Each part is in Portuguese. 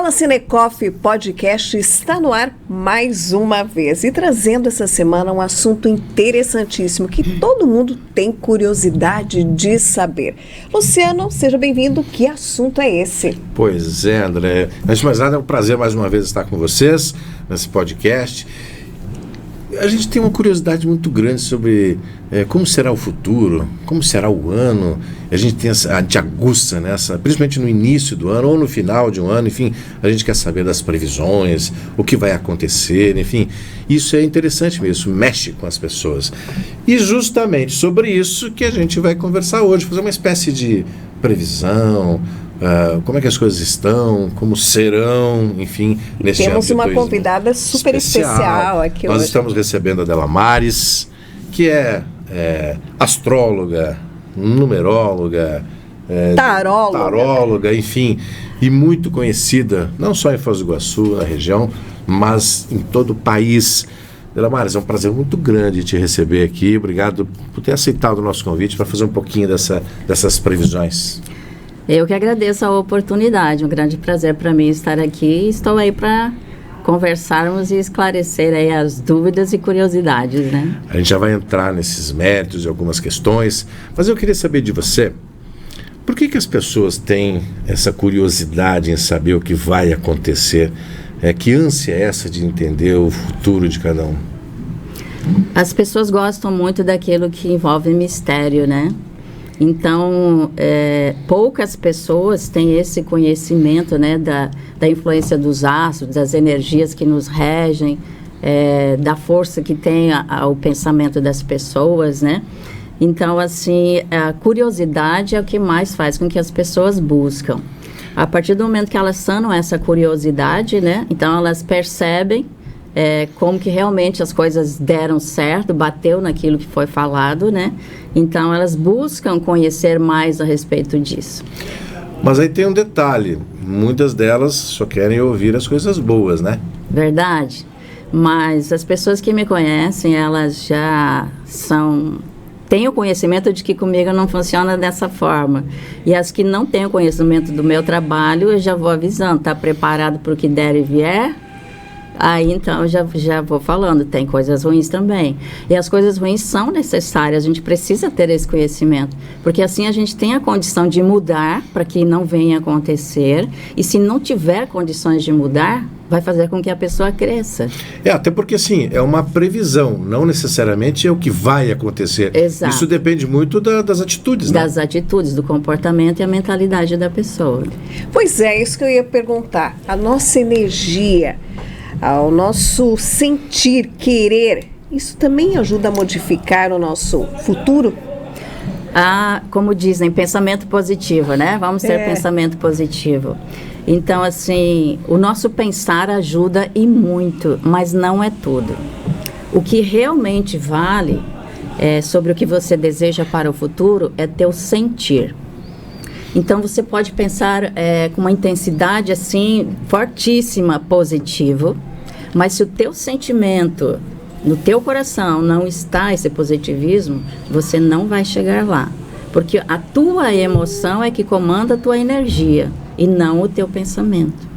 programa Cinecoff Podcast está no ar mais uma vez e trazendo essa semana um assunto interessantíssimo que todo mundo tem curiosidade de saber. Luciano, seja bem-vindo. Que assunto é esse? Pois é, André. Antes de mais nada, é um prazer mais uma vez estar com vocês nesse podcast. A gente tem uma curiosidade muito grande sobre como será o futuro, como será o ano. A gente aguça nessa, principalmente no início do ano ou no final de um ano, enfim, a gente quer saber das previsões, o que vai acontecer, enfim. Isso é interessante mesmo, isso mexe com as pessoas. E justamente sobre isso que a gente vai conversar hoje, fazer uma espécie de previsão, como é que as coisas estão, como serão, enfim, neste ano. Temos uma convidada super especial aqui hoje. Nós estamos recebendo a Adela Mares, que é astróloga, numeróloga, taróloga, enfim, e muito conhecida, não só em Foz do Iguaçu, na região, mas em todo o país. Adela Mares, é um prazer muito grande te receber aqui. Obrigado por ter aceitado o nosso convite para fazer um pouquinho dessas previsões. Eu que agradeço a oportunidade, um grande prazer para mim estar aqui. Estou aí para conversarmos e esclarecer aí as dúvidas e curiosidades, né? A gente já vai entrar nesses méritos e algumas questões, mas eu queria saber de você, por que as pessoas têm essa curiosidade em saber o que vai acontecer? Que ânsia é essa de entender o futuro de cada um? As pessoas gostam muito daquilo que envolve mistério, né? Então, poucas pessoas têm esse conhecimento, né, da influência dos astros, das energias que nos regem, da força que tem o pensamento das pessoas, né? Então, assim, a curiosidade é o que mais faz com que as pessoas buscam. A partir do momento que elas sanam essa curiosidade, né, então elas percebem como que realmente as coisas deram certo, bateu naquilo que foi falado, né? Então, elas buscam conhecer mais a respeito disso. Mas aí tem um detalhe, muitas delas só querem ouvir as coisas boas, né? Verdade. Mas as pessoas que me conhecem, elas já têm o conhecimento de que comigo não funciona dessa forma. E as que não têm o conhecimento do meu trabalho, eu já vou avisando, está preparado para o que der e vier? Aí, então, já vou falando, tem coisas ruins também. E as coisas ruins são necessárias, a gente precisa ter esse conhecimento. Porque assim a gente tem a condição de mudar para que não venha acontecer. E se não tiver condições de mudar, vai fazer com que a pessoa cresça. Até porque, assim, é uma previsão, não necessariamente é o que vai acontecer. Exato. Isso depende muito das atitudes, né? Das atitudes, do comportamento e a mentalidade da pessoa. Pois é, isso que eu ia perguntar. A nossa energia, ao nosso sentir, querer, isso também ajuda a modificar o nosso futuro? Como dizem, pensamento positivo, né? Vamos ter pensamento positivo. Então, assim, o nosso pensar ajuda e muito, mas não é tudo. O que realmente vale sobre o que você deseja para o futuro é teu sentir. Então, você pode pensar com uma intensidade, assim, fortíssima, positivo, mas se o teu sentimento, no teu coração, não está esse positivismo, você não vai chegar lá. Porque a tua emoção é que comanda a tua energia e não o teu pensamento.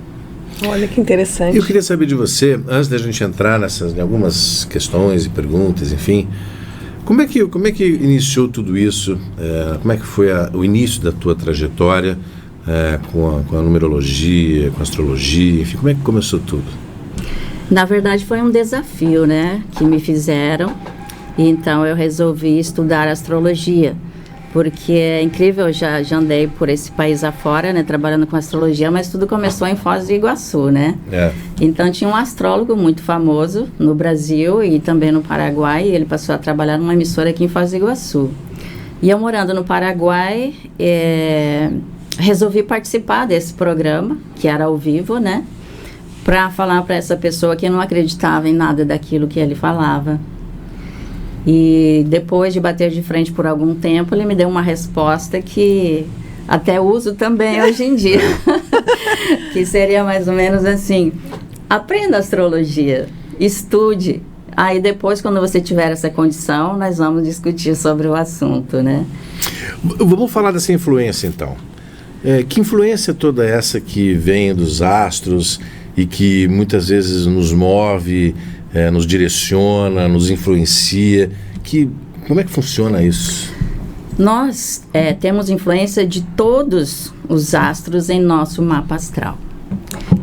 Olha que interessante. Eu queria saber de você, antes da gente entrar em algumas questões e perguntas, enfim, como é que iniciou tudo isso? Como é que foi o início da tua trajetória com a numerologia, com a astrologia, enfim, como é que começou tudo? Na verdade, foi um desafio, né, que me fizeram. E então eu resolvi estudar astrologia, porque é incrível, eu já andei por esse país afora, né, trabalhando com astrologia, mas tudo começou em Foz do Iguaçu, né? Então tinha um astrólogo muito famoso no Brasil e também no Paraguai, e ele passou a trabalhar numa emissora aqui em Foz do Iguaçu. E eu morando no Paraguai, resolvi participar desse programa, que era ao vivo, né? Para falar para essa pessoa que não acreditava em nada daquilo que ele falava. E depois de bater de frente por algum tempo, ele me deu uma resposta que até uso também hoje em dia. Que seria mais ou menos assim: aprenda astrologia, estude. Aí depois, quando você tiver essa condição, nós vamos discutir sobre o assunto, né? Vamos falar dessa influência, então. Que influência toda essa que vem dos astros e que muitas vezes nos move, nos direciona, nos influencia? Como é que funciona isso? Nós temos influência de todos os astros em nosso mapa astral.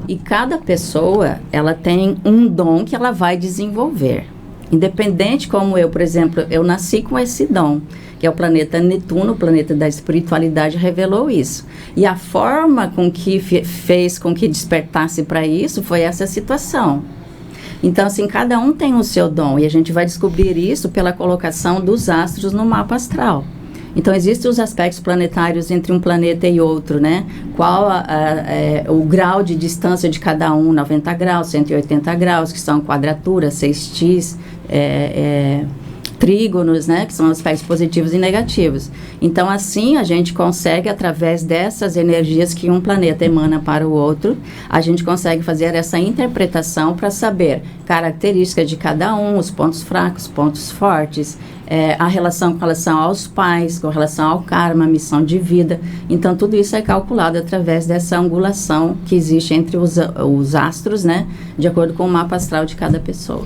E cada pessoa, ela tem um dom que ela vai desenvolver. Independente como eu, por exemplo, eu nasci com esse dom, que é o planeta Netuno, o planeta da espiritualidade, revelou isso. E a forma com que fez com que despertasse para isso foi essa situação. Então, assim, cada um tem o seu dom, e a gente vai descobrir isso pela colocação dos astros no mapa astral. Então, existem os aspectos planetários entre um planeta e outro, né? Qual o grau de distância de cada um, 90 graus, 180 graus, que são quadraturas, sextis, trígonos, né? Que são aspectos positivos e negativos. Então, assim, a gente consegue, através dessas energias que um planeta emana para o outro, a gente consegue fazer essa interpretação para saber características de cada um, os pontos fracos, pontos fortes, a relação com relação aos pais, com relação ao karma, missão de vida. Então, tudo isso é calculado através dessa angulação que existe entre os astros, né? De acordo com o mapa astral de cada pessoa.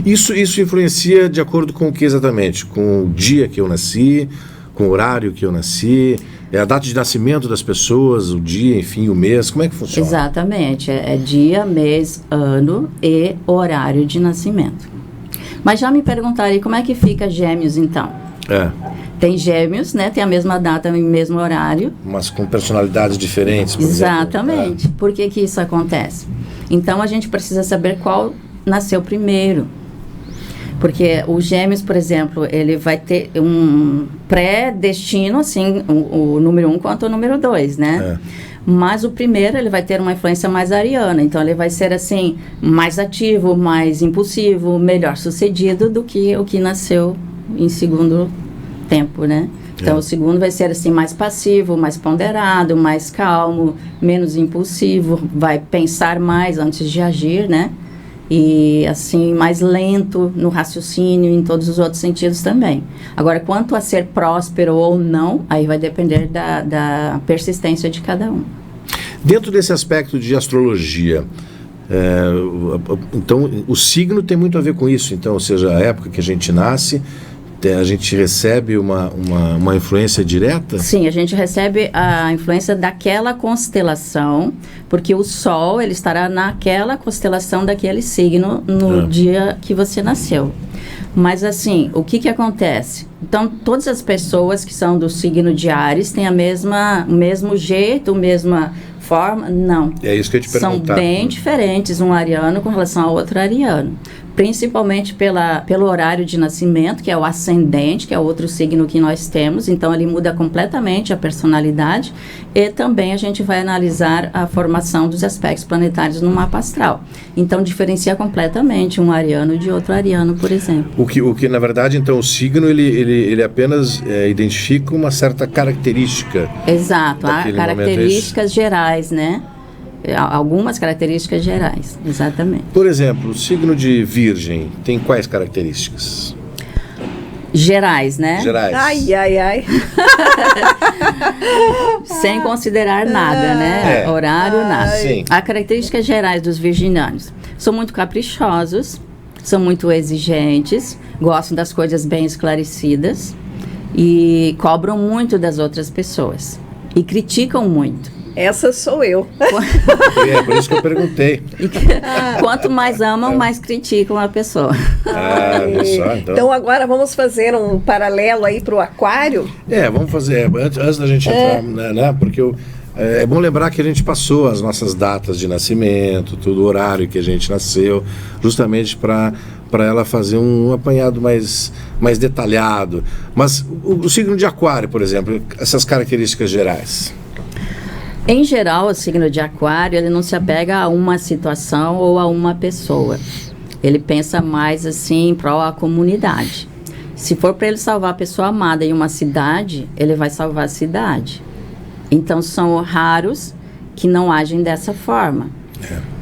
Isso influencia de acordo com o que exatamente? Com o dia que eu nasci, com o horário que eu nasci, a data de nascimento das pessoas, o dia, enfim, o mês, como é que funciona? Exatamente, é dia, mês, ano e horário de nascimento. Mas já me perguntaram, como é que fica Gêmeos, então? Tem Gêmeos, né? Tem a mesma data e o mesmo horário. Mas com personalidades diferentes, por Exatamente. exemplo. Por que isso acontece? Então, a gente precisa saber qual nasceu primeiro. Porque o Gêmeos, por exemplo, ele vai ter um pré-destino, assim, o número 1 quanto o número 2, né? Mas o primeiro, ele vai ter uma influência mais ariana. Então, ele vai ser, assim, mais ativo, mais impulsivo, melhor sucedido do que o que nasceu em segundo tempo, né? Então, o segundo vai ser, assim, mais passivo, mais ponderado, mais calmo, menos impulsivo, vai pensar mais antes de agir, né? E, assim, mais lento no raciocínio, em todos os outros sentidos também. Agora, quanto a ser próspero ou não, aí vai depender da persistência de cada um. Dentro desse aspecto de astrologia, então, o signo tem muito a ver com isso. Então, ou seja, a época que a gente nasce, a gente recebe uma influência direta? Sim, a gente recebe a influência daquela constelação, porque o Sol, ele estará naquela constelação daquele signo no dia que você nasceu. Mas assim, o que acontece? Então, todas as pessoas que são do signo de Áries têm o mesmo jeito, a mesma forma? Não. É isso que eu ia te perguntar. São bem diferentes um ariano com relação ao outro ariano. Principalmente pelo horário de nascimento, que é o ascendente, que é outro signo que nós temos. Então, ele muda completamente a personalidade. E também a gente vai analisar a formação dos aspectos planetários no mapa astral. Então, diferencia completamente um ariano de outro ariano, por exemplo. O que na verdade, então, o signo, ele apenas identifica uma certa característica. Exato, há características gerais, né? Algumas características gerais, exatamente. Por exemplo, o signo de Virgem tem quais características? Gerais, né? Gerais. Ai. Sem considerar nada, né? Horário, nada. Sim. As características gerais dos virginianos são muito caprichosos, são muito exigentes, gostam das coisas bem esclarecidas e cobram muito das outras pessoas e criticam muito. Essa sou eu. É por isso que eu perguntei. Quanto mais amam, mais criticam a pessoa. Só, então agora vamos fazer um paralelo aí para o Aquário? Vamos fazer. Antes da gente entrar, né? Porque é bom lembrar que a gente passou as nossas datas de nascimento, tudo, o horário que a gente nasceu, justamente para ela fazer um apanhado mais detalhado. Mas o signo de Aquário, por exemplo, essas características gerais. Em geral, o signo de Aquário, ele não se apega a uma situação ou a uma pessoa. Ele pensa mais assim em prol da comunidade. Se for para ele salvar a pessoa amada em uma cidade, ele vai salvar a cidade. Então, são raros que não agem dessa forma.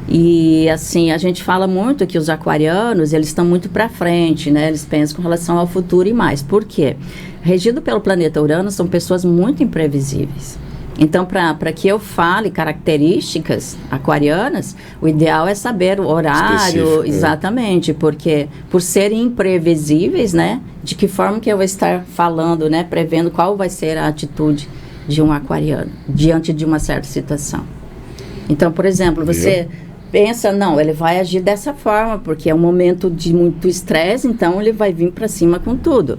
E, assim, a gente fala muito que os aquarianos, eles estão muito para frente, né? Eles pensam com relação ao futuro e mais. Por quê? Regido pelo planeta Urano, são pessoas muito imprevisíveis. Então, para que eu fale características aquarianas, o ideal é saber o horário, específico, exatamente, porque por serem imprevisíveis, né, de que forma que eu vou estar falando, né, prevendo qual vai ser a atitude de um aquariano diante de uma certa situação. Então, por exemplo, você pensa, não, ele vai agir dessa forma, porque é um momento de muito estresse, então ele vai vir para cima com tudo.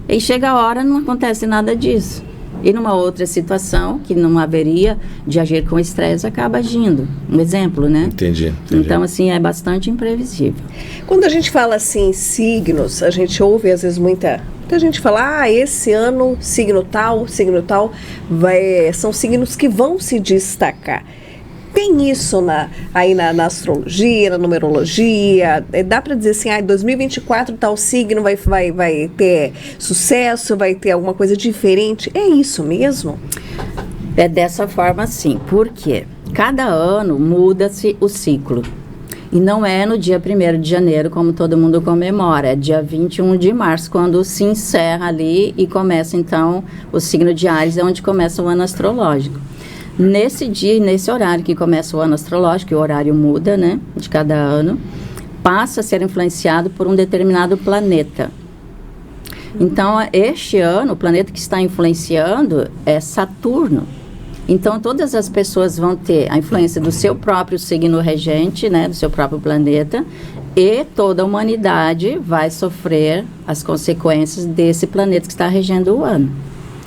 E chega a hora, não acontece nada disso. E numa outra situação, que não haveria de agir com estresse, acaba agindo. Um exemplo, né? Entendi. Então, assim, é bastante imprevisível. Quando a gente fala assim, signos, a gente ouve às vezes muita gente fala, esse ano, signo tal, são signos que vão se destacar. Tem isso aí na astrologia, na numerologia? Dá para dizer assim, 2024 tal signo vai ter sucesso, vai ter alguma coisa diferente? É isso mesmo? É dessa forma, sim. Por quê? Cada ano muda-se o ciclo. E não é no dia 1º de janeiro, como todo mundo comemora. É dia 21 de março, quando se encerra ali e começa, então, o signo de Áries, é onde começa o ano astrológico. Nesse dia e nesse horário que começa o ano astrológico, o horário muda, né, de cada ano, passa a ser influenciado por um determinado planeta. Então, este ano, o planeta que está influenciando é Saturno. Então, todas as pessoas vão ter a influência do seu próprio signo regente, né, do seu próprio planeta, e toda a humanidade vai sofrer as consequências desse planeta que está regendo o ano,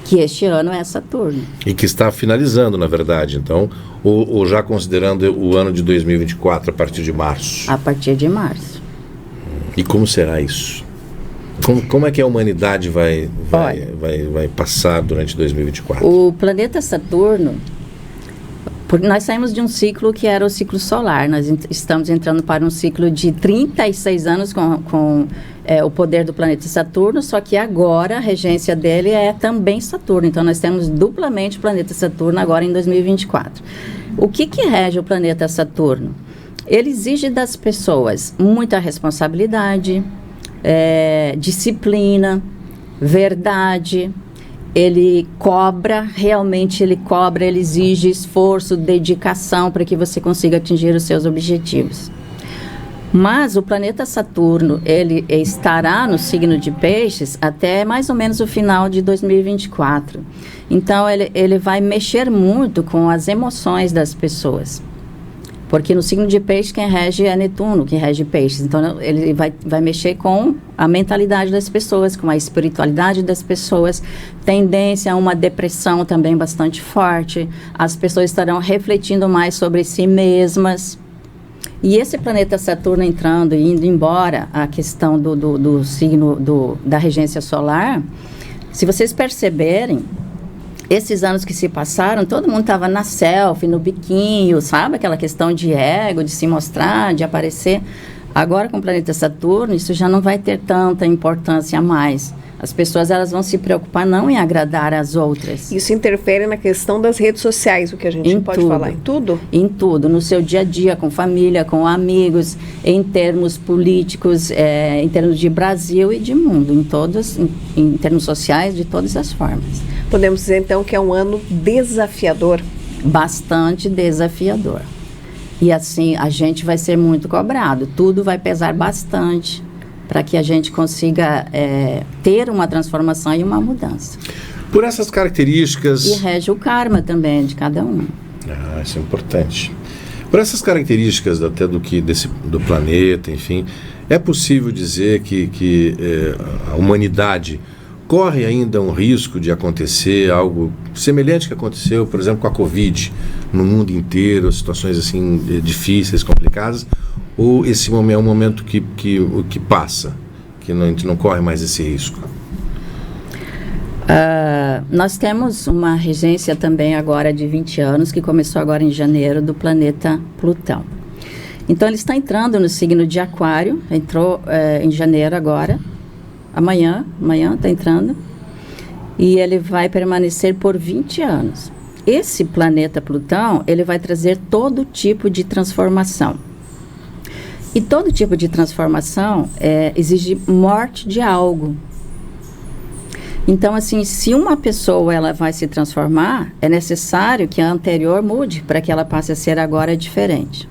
que este ano é Saturno. E que está finalizando, na verdade, então, ou já considerando o ano de 2024 a partir de março? A partir de março. E como será isso? Como é que a humanidade vai passar durante 2024? O planeta Saturno, porque nós saímos de um ciclo que era o ciclo solar, nós estamos entrando para um ciclo de 36 anos com o poder do planeta Saturno, só que agora a regência dele é também Saturno, então nós temos duplamente o planeta Saturno agora em 2024. O que rege o planeta Saturno? Ele exige das pessoas muita responsabilidade, disciplina, verdade. Ele realmente ele cobra, ele exige esforço, dedicação para que você consiga atingir os seus objetivos. Mas o planeta Saturno, ele estará no signo de Peixes até mais ou menos o final de 2024. Então, ele vai mexer muito com as emoções das pessoas. Porque no signo de Peixes, quem rege é Netuno, que rege Peixes. Então, ele vai mexer com a mentalidade das pessoas, com a espiritualidade das pessoas, tendência a uma depressão também bastante forte. As pessoas estarão refletindo mais sobre si mesmas. E esse planeta Saturno entrando e indo embora, a questão do signo da regência solar, se vocês perceberem, esses anos que se passaram, todo mundo estava na selfie, no biquinho, sabe? Aquela questão de ego, de se mostrar, de aparecer. Agora, com o planeta Saturno, isso já não vai ter tanta importância mais. As pessoas, elas vão se preocupar não em agradar as outras. Isso interfere na questão das redes sociais, o que a gente pode falar? Em tudo? Em tudo, no seu dia a dia, com família, com amigos, em termos políticos, em termos de Brasil e de mundo, em termos sociais, de todas as formas. Podemos dizer, então, que é um ano desafiador? Bastante desafiador. E assim, a gente vai ser muito cobrado. Tudo vai pesar bastante para que a gente consiga ter uma transformação e uma mudança. Por essas características... E rege o karma também de cada um. Isso é importante. Por essas características até do planeta, enfim, é possível dizer que a humanidade corre ainda um risco de acontecer algo semelhante que aconteceu, por exemplo, com a Covid, no mundo inteiro, situações assim difíceis, complicadas, ou esse momento é um momento que passa, que a gente não corre mais esse risco? Nós temos uma regência também agora de 20 anos, que começou agora em janeiro, do planeta Plutão. Então, ele está entrando no signo de Aquário, entrou em janeiro agora, amanhã está entrando, e ele vai permanecer por 20 anos. Esse planeta Plutão, ele vai trazer todo tipo de transformação. E todo tipo de transformação exige morte de algo. Então, assim, se uma pessoa ela vai se transformar, é necessário que a anterior mude para que ela passe a ser agora diferente.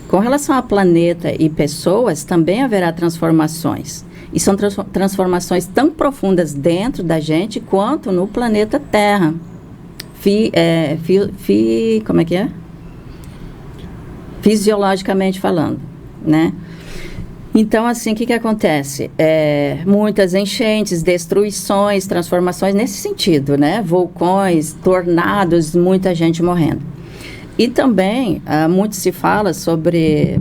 Com relação a planeta e pessoas, também haverá transformações. E são transformações tão profundas dentro da gente quanto no planeta Terra. Como é que é? Fisiologicamente falando, né? Então, assim, o que acontece? Muitas enchentes, destruições, transformações nesse sentido, né? Vulcões, tornados, muita gente morrendo. E também, muito se fala sobre...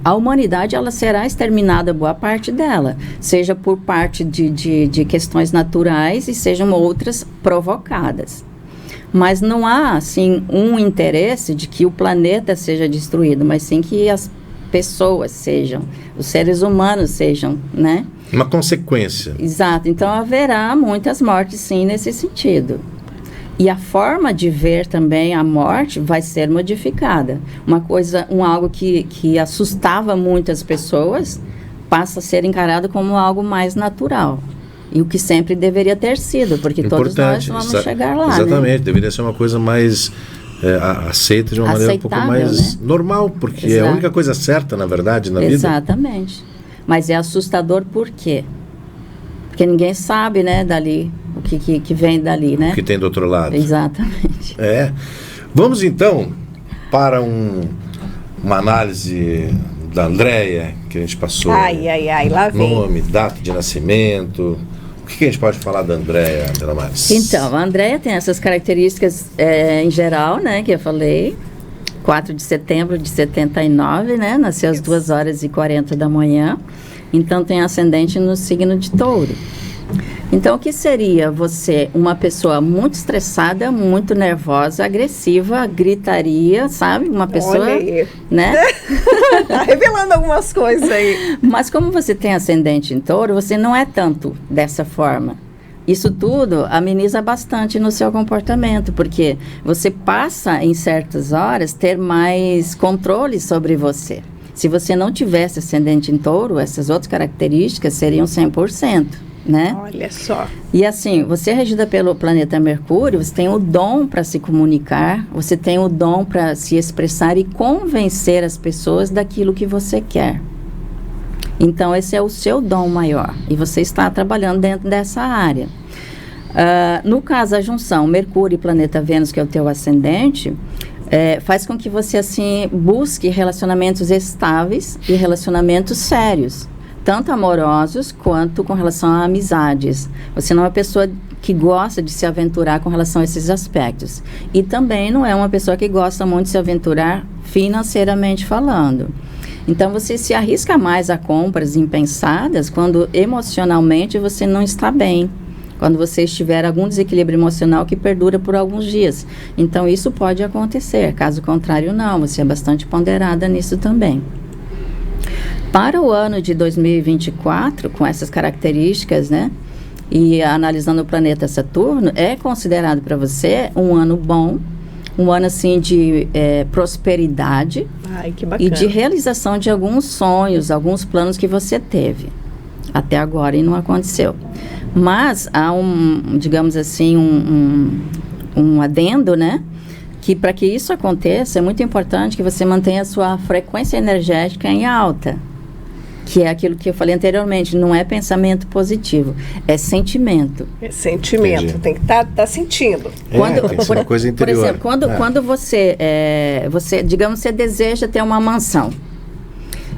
a humanidade ela será exterminada, boa parte dela, seja por parte de questões naturais e sejam outras provocadas. Mas não há, assim, um interesse de que o planeta seja destruído, mas sim que as pessoas sejam, os seres humanos sejam, né? Uma consequência. Exato. Então, haverá muitas mortes, sim, nesse sentido. E a forma de ver também a morte vai ser modificada. Algo que assustava muitas pessoas passa a ser encarado como algo mais natural. E o que sempre deveria ter sido, porque importante, todos nós vamos chegar lá, exatamente, né? Deveria ser uma coisa mais aceita de uma maneira um pouco mais, né? Normal, porque é a única coisa certa, na verdade, na vida. Exatamente. Mas é assustador por quê? Porque ninguém sabe, né, dali, o que vem dali, né? O que tem do outro lado. Exatamente. Vamos, então, para uma análise da Andréia, que a gente passou. Lá vem. Nome, data de nascimento. O que a gente pode falar da Andréia, Damaris? Então, a Andréia tem essas características em geral, né, que eu falei. 4 de setembro de 79, né? Nasceu às 2h40 da manhã. Então, tem ascendente no signo de Touro. Então, o que seria você, uma pessoa muito estressada, muito nervosa, agressiva, gritaria, sabe? Uma pessoa, olha aí, né? Tá revelando algumas coisas aí. Mas como você tem ascendente em Touro, você não é tanto dessa forma. Isso tudo ameniza bastante no seu comportamento, porque você passa, em certas horas, ter mais controle sobre você. Se você não tivesse ascendente em Touro, essas outras características seriam 100%, né? Olha só. E assim, você é regida pelo planeta Mercúrio, você tem o dom para se comunicar, você tem o dom para se expressar e convencer as pessoas daquilo que você quer. Então, esse é o seu dom maior e você está trabalhando dentro dessa área. No caso, a junção Mercúrio e planeta Vênus, que é o teu ascendente, faz com que você, assim, busque relacionamentos estáveis e relacionamentos sérios, tanto amorosos quanto com relação a amizades. Você não é uma pessoa que gosta de se aventurar com relação a esses aspectos. E também não é uma pessoa que gosta muito de se aventurar financeiramente falando. Então, você se arrisca mais a compras impensadas quando emocionalmente você não está bem. Quando você estiver algum desequilíbrio emocional que perdura por alguns dias. Então, isso pode acontecer. Caso contrário, não. Você é bastante ponderada nisso também. Para o ano de 2024, com essas características, né? E analisando o planeta Saturno, é considerado para você um ano bom. Um ano, assim, de prosperidade. Ai, que bacana. E de realização de alguns sonhos, alguns planos que você teve até agora e não aconteceu. Mas há digamos assim, um adendo, né? Que para que isso aconteça, é muito importante que você mantenha a sua frequência energética em alta. Que é aquilo que eu falei anteriormente, não é pensamento positivo, é sentimento. É sentimento, entendi. Tem que tá sentindo. Tem que ser uma coisa interior. Por exemplo, quando você, digamos, você deseja ter uma mansão.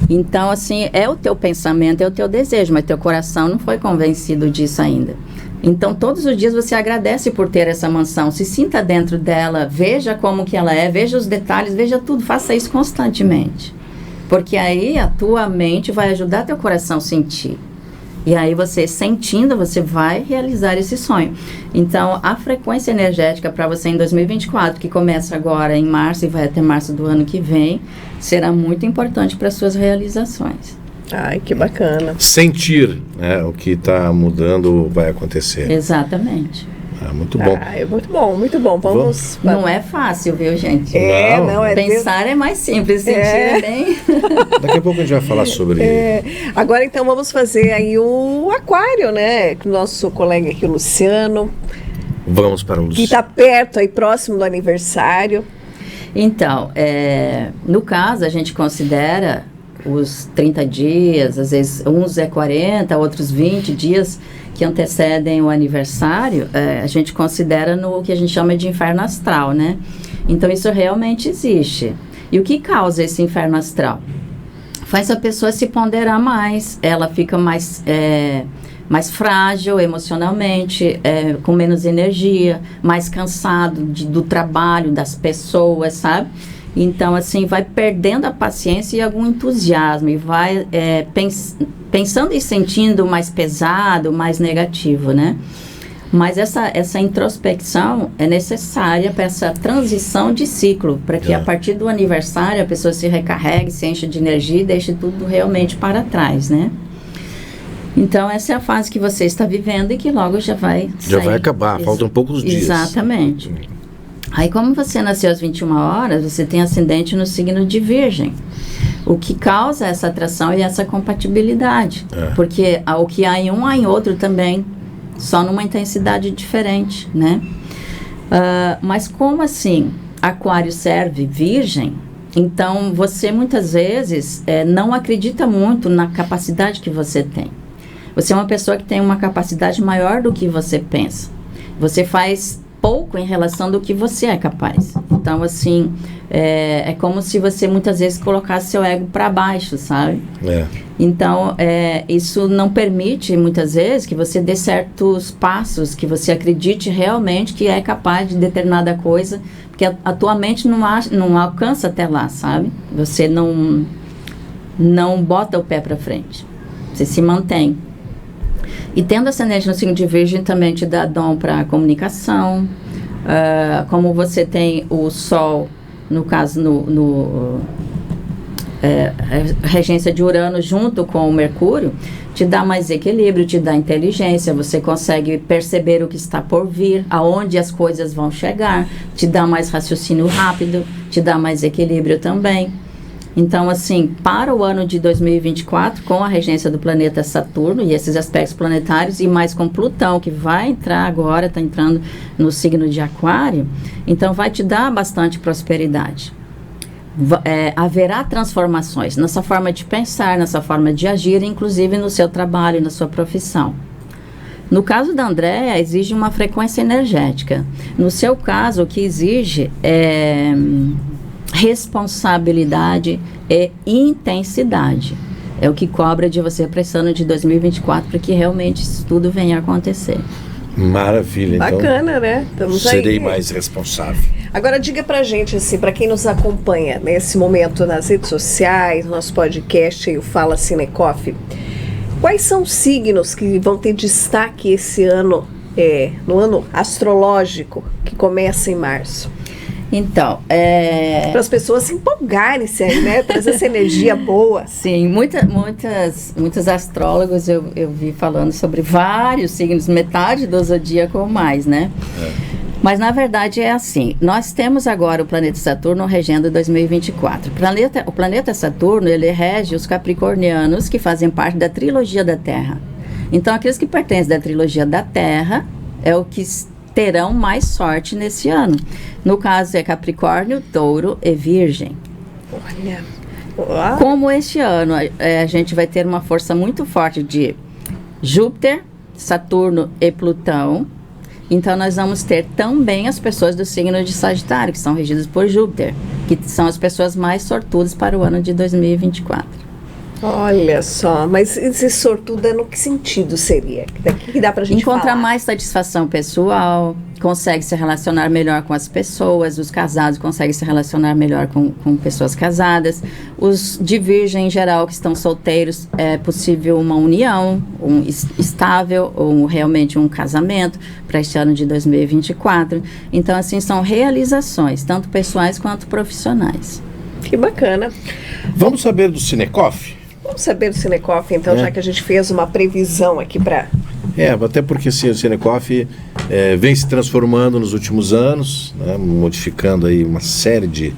Então, assim, é o teu pensamento, é o teu desejo, mas teu coração não foi convencido disso ainda. Então, todos os dias você agradece por ter essa mansão, se sinta dentro dela, veja como que ela é, veja os detalhes, veja tudo, faça isso constantemente. Porque aí a tua mente vai ajudar teu coração a sentir. E aí você sentindo, você vai realizar esse sonho. Então, a frequência energética para você em 2024, que começa agora em março e vai até março do ano que vem, será muito importante para suas realizações. Ai, que bacana. Sentir, né, o que está mudando vai acontecer. Exatamente. Muito bom. É muito bom, muito bom. Vamos. Não é fácil, viu, gente? Não. Pensar é mais simples, sentir é bem. Daqui a pouco a gente vai falar sobre. Agora então vamos fazer aí o aquário, né? Com o nosso colega aqui, o Luciano. Vamos para o Luciano. Que está perto aí, próximo do aniversário. Então, no caso, a gente considera os 30 dias, às vezes uns 40, outros 20 dias que antecedem o aniversário, a gente considera no que a gente chama de inferno astral, né? Então, isso realmente existe. E o que causa esse inferno astral? Faz a pessoa se ponderar mais, ela fica mais frágil emocionalmente, com menos energia, mais cansado do trabalho, das pessoas, sabe? Então, assim, vai perdendo a paciência e algum entusiasmo e vai pensando e sentindo mais pesado, mais negativo, né? Mas essa introspecção é necessária para essa transição de ciclo, para que a partir do aniversário a pessoa se recarregue, se enche de energia e deixe tudo realmente para trás, né? Então, essa é a fase que você está vivendo e que logo já vai sair. Já vai acabar, faltam poucos dias. Exatamente. Aí, como você nasceu às 21 horas, você tem ascendente no signo de Virgem. O que causa essa atração e essa compatibilidade. Porque o que há em um, há em outro também, só numa intensidade diferente, né? Mas como assim Aquário serve Virgem? Então, você muitas vezes não acredita muito na capacidade que você tem. Você é uma pessoa que tem uma capacidade maior do que você pensa. Você faz pouco em relação do que você é capaz. Então, assim, é como se você muitas vezes colocasse seu ego para baixo, sabe? Então, isso não permite, muitas vezes, que você dê certos passos, que você acredite realmente que é capaz de determinada coisa, porque a tua mente não alcança até lá, sabe? Você não bota o pé para frente. Você se mantém. E tendo ascendente no signo de Virgem também te dá dom para comunicação. Como você tem o Sol, no caso, regência de Urano junto com o Mercúrio, te dá mais equilíbrio, te dá inteligência, você consegue perceber o que está por vir, aonde as coisas vão chegar, te dá mais raciocínio rápido, te dá mais equilíbrio também. Então, assim, para o ano de 2024, com a regência do planeta Saturno e esses aspectos planetários, e mais com Plutão, que vai entrar agora, está entrando no signo de Aquário, então vai te dar bastante prosperidade. Haverá transformações na sua forma de pensar, na sua forma de agir, inclusive no seu trabalho, na sua profissão. No caso da Andréa, exige uma frequência energética. No seu caso, o que exige é responsabilidade e intensidade. É o que cobra de você para esse ano de 2024, para que realmente isso tudo venha a acontecer. Maravilha, então. Bacana, né? Serei mais responsável. Agora diga pra gente, assim, para quem nos acompanha nesse momento nas redes sociais, nosso podcast, o Fala Cinecoff, quais são os signos que vão ter destaque esse ano, no ano astrológico, que começa em março? Então, para as pessoas se empolgarem, né? Trazer essa energia boa. Sim, muitos astrólogos eu vi falando sobre vários signos, metade do zodíaco ou mais, né? Mas, na verdade, é assim. Nós temos agora o planeta Saturno regendo 2024. O planeta Saturno, ele rege os capricornianos, que fazem parte da trilogia da Terra. Então, aqueles que pertencem da trilogia da Terra é o que terão mais sorte nesse ano. No caso, é Capricórnio, Touro e Virgem. Olha. Como este ano a gente vai ter uma força muito forte de Júpiter, Saturno e Plutão, então nós vamos ter também as pessoas do signo de Sagitário, que são regidas por Júpiter, que são as pessoas mais sortudas para o ano de 2024. Olha só, mas esse sortudo no que sentido seria? Que dá pra gente encontrar falar? Mais satisfação pessoal, consegue se relacionar melhor com as pessoas, os casados conseguem se relacionar melhor com pessoas casadas, os de Virgem em geral que estão solteiros, é possível uma união estável ou realmente um casamento para este ano de 2024. Então, assim, são realizações, tanto pessoais quanto profissionais. Que bacana. Vamos saber do Cinecoff? Vamos saber do Cinecoff, então, já que a gente fez uma previsão aqui para... até porque assim, o Cinecoff vem se transformando nos últimos anos, né, modificando aí uma série de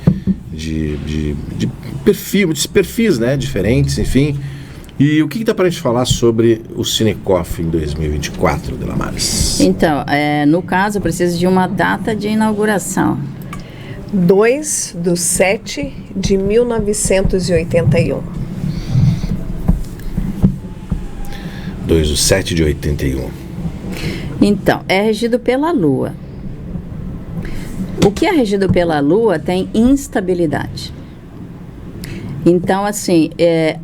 perfis, né, diferentes, enfim. E o que dá para a gente falar sobre o Cinecoff em 2024, Delamares? Então, no caso, precisa de uma data de inauguração. 2/7/1981. 2/7/81. Então, é regido pela Lua. O que é regido pela Lua tem instabilidade. Então, assim,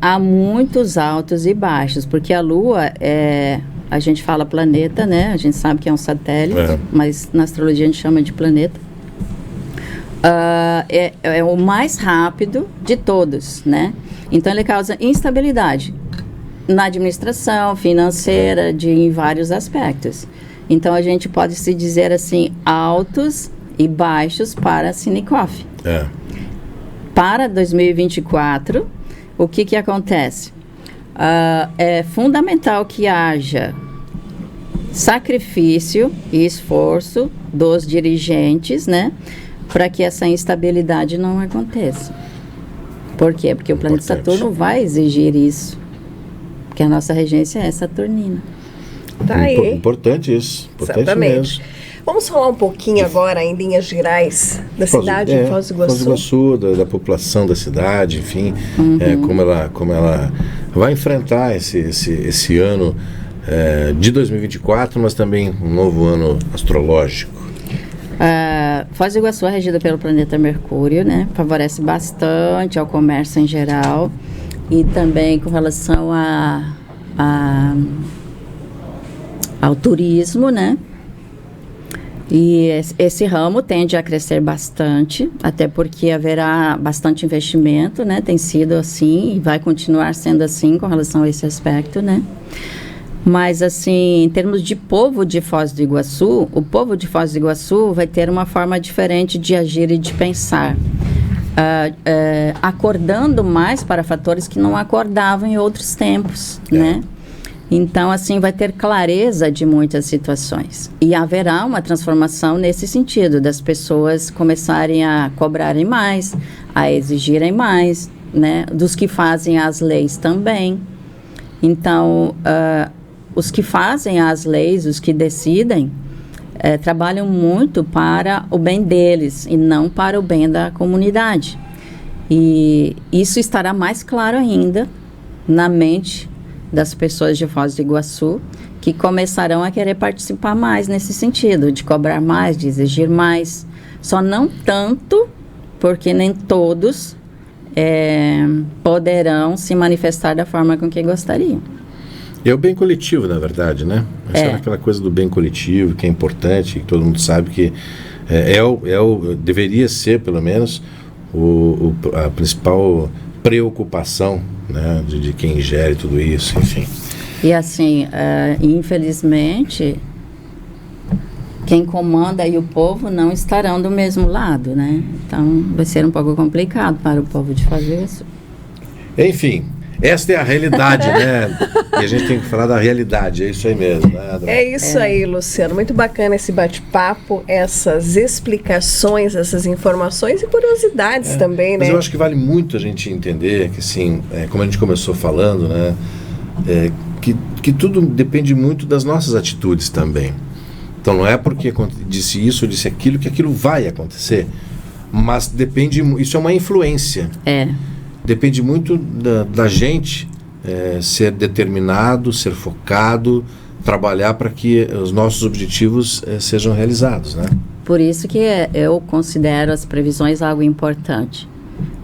há muitos altos e baixos, porque a Lua a gente fala planeta, né? A gente sabe que é um satélite, mas na astrologia a gente chama de planeta. É o mais rápido de todos, né? Então, ele causa instabilidade na administração financeira, em vários aspectos. Então, a gente pode se dizer assim, altos e baixos para a Cinecoff. Para 2024, o que acontece? É fundamental que haja sacrifício e esforço dos dirigentes, né? Para que essa instabilidade não aconteça. Por quê? Porque o planeta Saturno vai exigir isso. Porque a nossa regência é saturnina. Tá aí. Importante isso. Importante Exatamente. mesmo. Vamos falar um pouquinho agora, em linhas gerais, da cidade de Foz do Iguaçu. Foz do Iguaçu, da população da cidade, enfim, como ela vai enfrentar esse ano de 2024, mas também um novo ano astrológico. Foz do Iguaçu é regida pelo planeta Mercúrio, né? Favorece bastante ao comércio em geral e também com relação ao turismo, né? E esse ramo tende a crescer bastante, até porque haverá bastante investimento, né? Tem sido assim e vai continuar sendo assim com relação a esse aspecto, né? Mas, assim, em termos de povo de Foz do Iguaçu, o povo de Foz do Iguaçu vai ter uma forma diferente de agir e de pensar, acordando mais para fatores que não acordavam em outros tempos, né? Então, assim, vai ter clareza de muitas situações. E haverá uma transformação nesse sentido, das pessoas começarem a cobrarem mais, a exigirem mais, né? Dos que fazem as leis também. Então, os que fazem as leis, os que decidem, trabalham muito para o bem deles e não para o bem da comunidade. E isso estará mais claro ainda na mente das pessoas de Foz do Iguaçu, que começarão a querer participar mais nesse sentido, de cobrar mais, de exigir mais. Só não tanto, porque nem todos poderão se manifestar da forma com que gostariam. É o bem coletivo, na verdade, né? Essa é aquela coisa do bem coletivo, que é importante, que todo mundo sabe que deveria ser, pelo menos, a principal preocupação, né, de quem gere tudo isso, enfim. E assim, infelizmente, quem comanda e o povo não estarão do mesmo lado, né? Então, vai ser um pouco complicado para o povo de fazer isso. Enfim, esta é a realidade, né? E a gente tem que falar da realidade, é isso aí mesmo, né? É isso aí, Luciano. Muito bacana esse bate-papo, essas explicações, essas informações e curiosidades também, né? Mas eu acho que vale muito a gente entender que, assim, como a gente começou falando, né? Que tudo depende muito das nossas atitudes também. Então, não é porque disse isso ou disse aquilo que aquilo vai acontecer, mas depende, isso é uma influência. Depende muito da gente ser determinado, ser focado, trabalhar para que os nossos objetivos sejam realizados, né? Por isso que eu considero as previsões algo importante.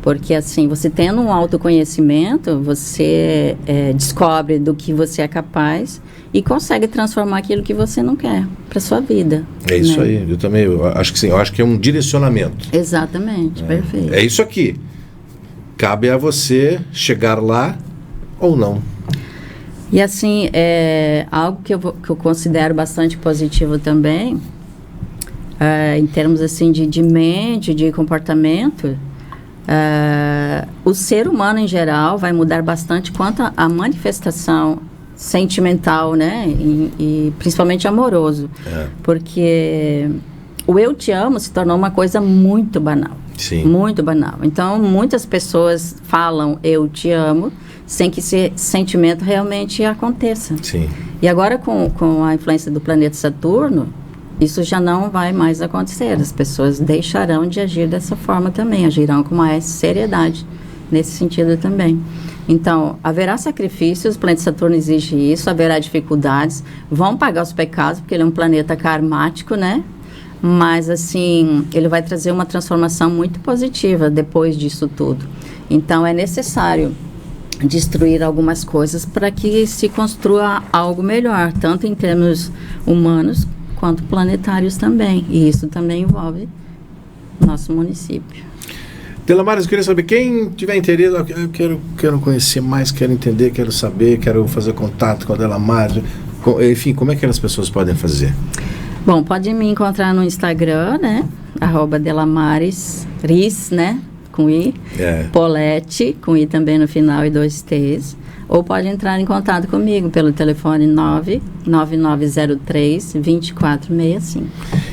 Porque, assim, você tendo um autoconhecimento, você descobre do que você é capaz e consegue transformar aquilo que você não quer para sua vida. É isso, né? Aí, eu também acho que sim, eu acho que é um direcionamento. Exatamente, perfeito. É isso aqui. Cabe a você chegar lá ou não. E assim, algo que eu considero bastante positivo também, em termos assim de mente, de comportamento, o ser humano em geral vai mudar bastante quanto à manifestação sentimental, né? E principalmente amoroso. Porque o eu te amo se tornou uma coisa muito banal. Sim. Muito banal. Então, muitas pessoas falam eu te amo sem que esse sentimento realmente aconteça. Sim. E agora, com a influência do planeta Saturno, isso já não vai mais acontecer. As pessoas deixarão de agir dessa forma também, agirão com mais seriedade nesse sentido também. Então, haverá sacrifícios, o planeta Saturno exige isso, haverá dificuldades, vão pagar os pecados, porque ele é um planeta karmático, né? Mas, assim, ele vai trazer uma transformação muito positiva depois disso tudo. Então, é necessário destruir algumas coisas para que se construa algo melhor, tanto em termos humanos quanto planetários também. E isso também envolve nosso município. Delamares, eu queria saber, quem tiver interesse, eu quero conhecer mais, quero entender, quero saber, quero fazer contato com a Delamares, enfim, como é que as pessoas podem fazer? Bom, pode me encontrar no Instagram, né? @Delamares, Riz, né? Com I. Polete, com I também no final e 2 T's. Ou pode entrar em contato comigo pelo telefone 99903-2465.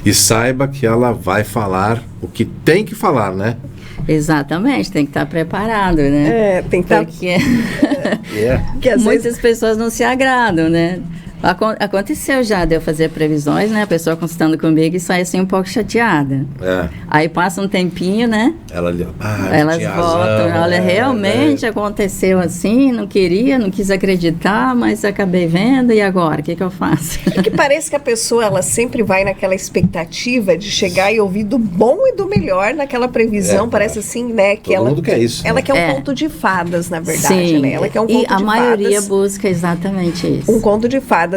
E saiba que ela vai falar o que tem que falar, né? Exatamente, tem que estar preparado, né? Tem que estar... Porque que muitas pessoas não se agradam, né? Aconteceu já de eu fazer previsões, né? A pessoa consultando comigo e sai assim um pouco chateada. Aí passa um tempinho, né? Elas voltam. Olha, realmente aconteceu assim, não quis acreditar, mas acabei vendo, e agora? O que eu faço? É que parece que a pessoa, ela sempre vai naquela expectativa de chegar e ouvir do bom e do melhor naquela previsão. Parece assim, né? Que todo mundo quer isso. Ela quer um conto de fadas, na verdade, sim, né? Ela quer um conto de fadas. E a maioria busca exatamente isso. Um conto de fadas.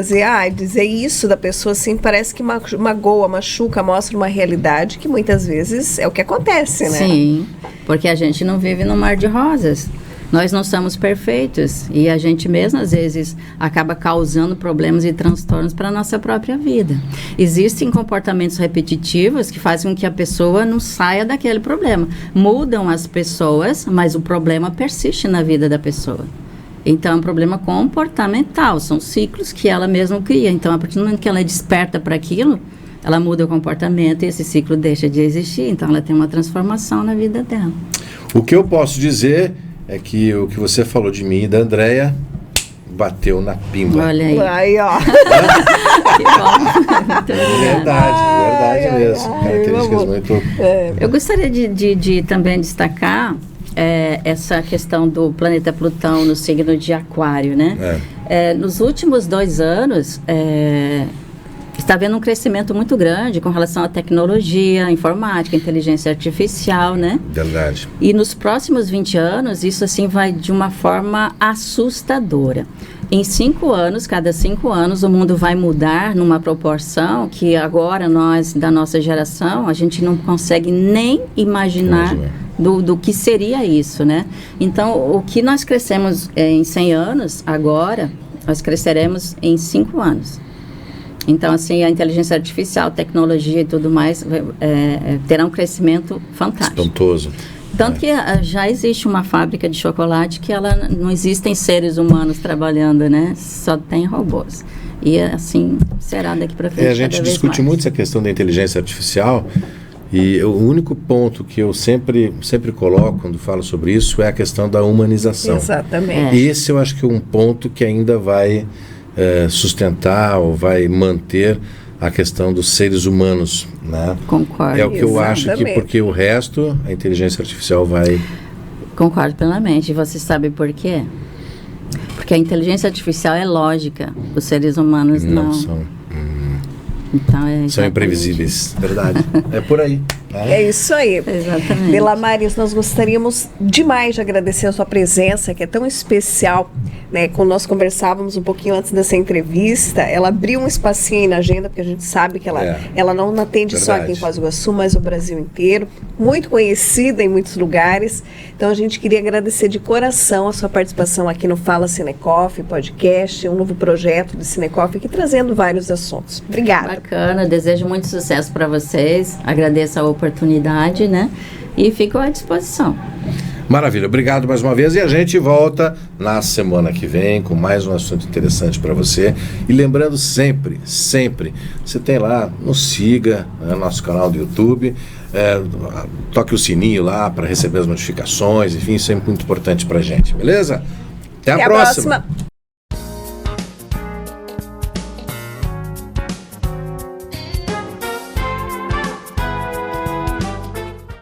Dizer isso da pessoa assim parece que magoa, machuca, mostra uma realidade que muitas vezes é o que acontece, né? Sim, porque a gente não vive num mar de rosas. Nós não somos perfeitos e a gente mesmo às vezes acaba causando problemas e transtornos para a nossa própria vida. Existem comportamentos repetitivos que fazem com que a pessoa não saia daquele problema. Mudam as pessoas, mas o problema persiste na vida da pessoa. Então, é um problema comportamental, são ciclos que ela mesma cria. Então, a partir do momento que ela desperta para aquilo, ela muda o comportamento e esse ciclo deixa de existir. Então, ela tem uma transformação na vida dela. O que eu posso dizer é que o que você falou de mim e da Andréia bateu na pimba. Olha aí. Aí, ó. Que bom. Verdade mesmo. Características muito... Eu gostaria de também destacar essa questão do planeta Plutão no signo de Aquário, né? Nos últimos 2 anos, está havendo um crescimento muito grande com relação à tecnologia, informática, inteligência artificial, né? Verdade. E nos próximos 20 anos, isso assim vai de uma forma assustadora. Em 5 anos, cada 5 anos, o mundo vai mudar numa proporção que agora nós, da nossa geração, a gente não consegue nem imaginar do que seria isso, né? Então, o que nós crescemos em 100 anos, agora, nós cresceremos em 5 anos. Então, assim, a inteligência artificial, tecnologia e tudo mais terá um crescimento fantástico. Espantoso. Tanto que já existe uma fábrica de chocolate que ela não existem seres humanos trabalhando, né? Só tem robôs. E assim será daqui para frente. A gente discute muito essa questão da inteligência artificial e o único ponto que eu sempre coloco quando falo sobre isso é a questão da humanização. Exatamente. E esse eu acho que é um ponto que ainda vai sustentar ou vai manter a questão dos seres humanos, né? Concordo. É o que eu acho que, porque o resto, a inteligência artificial vai... Concordo plenamente. E você sabe por quê? Porque a inteligência artificial é lógica, os seres humanos não são. Então, são imprevisíveis, verdade. É por aí. É isso aí. Exatamente. Delamares, nós gostaríamos demais de agradecer a sua presença, que é tão especial, né? Quando nós conversávamos um pouquinho antes dessa entrevista, ela abriu um espacinho aí na agenda, porque a gente sabe que ela não atende só aqui em Foz do Iguaçu, mas o Brasil inteiro. Muito conhecida em muitos lugares. Então, a gente queria agradecer de coração a sua participação aqui no Fala Cinecoff podcast, um novo projeto do Cinecoff, aqui trazendo vários assuntos. Obrigada. Bacana, desejo muito sucesso para vocês. Agradeço a oportunidade, né? E fico à disposição. Maravilha, obrigado mais uma vez e a gente volta na semana que vem com mais um assunto interessante para você. E lembrando sempre, você tem lá, nos siga, né, nosso canal do YouTube, toque o sininho lá para receber as notificações, enfim, isso é muito importante para a gente, beleza? Até a próxima.